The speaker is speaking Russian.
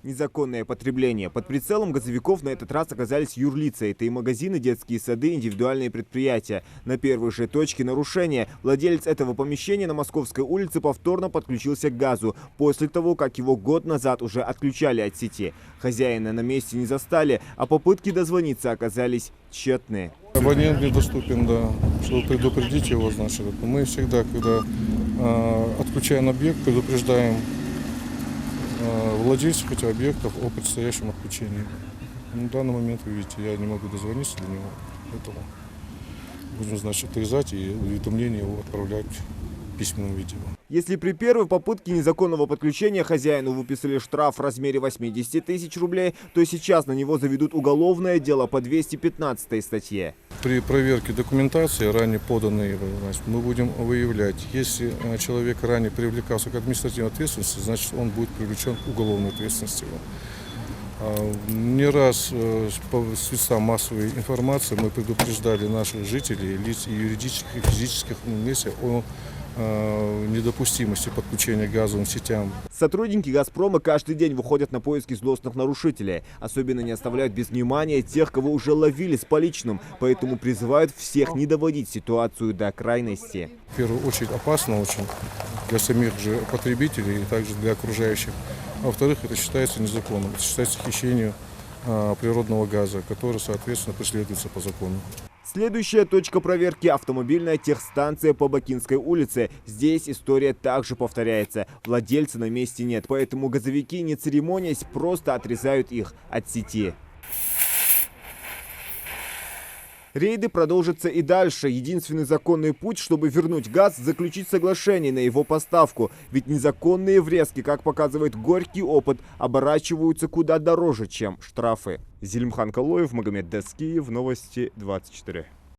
Незаконное потребление. Под прицелом газовиков на этот раз оказались юрлица. Это и магазины, детские сады, индивидуальные предприятия. На первой же точке нарушения владелец этого помещения на Московской улице повторно подключился к газу, после того, как его год назад уже отключали от сети. Хозяина на месте не застали, а попытки дозвониться оказались тщетные. Абонент недоступен, да, чтобы предупредить его, значит. Мы всегда, когда отключаем объект, предупреждаем владельцев этих объектов о предстоящем отключении. На данный момент, вы видите, я не могу дозвониться до него, поэтому будем, значит, отрезать и уведомление его отправлять в письменном виде. Если при первой попытке незаконного подключения хозяину выписали штраф в размере 80 тысяч рублей, то сейчас на него заведут уголовное дело по 215 статье. При проверке документации, ранее поданной, мы будем выявлять, если человек ранее привлекался к административной ответственности, значит, он будет привлечен к уголовной ответственности. Не раз по средствам массовой информации мы предупреждали наших жителей, лиц и юридических и физических лиц о недопустимости подключения к газовым сетям. Сотрудники «Газпрома» каждый день выходят на поиски злостных нарушителей. Особенно не оставляют без внимания тех, кого уже ловили с поличным. Поэтому призывают всех не доводить ситуацию до крайности. В первую очередь опасно очень для самих же потребителей и также для окружающих. А во-вторых, это считается незаконным. Это считается хищением природного газа, который, соответственно, преследуется по закону. Следующая точка проверки – автомобильная техстанция по Бакинской улице. Здесь история также повторяется. Владельца на месте нет, поэтому газовики, не церемонясь, просто отрезают их от сети. Рейды продолжатся и дальше. Единственный законный путь, чтобы вернуть газ – заключить соглашение на его поставку. Ведь незаконные врезки, как показывает горький опыт, оборачиваются куда дороже, чем штрафы. Зелимхан Калоев, Магомед Даскиев, Новости 24.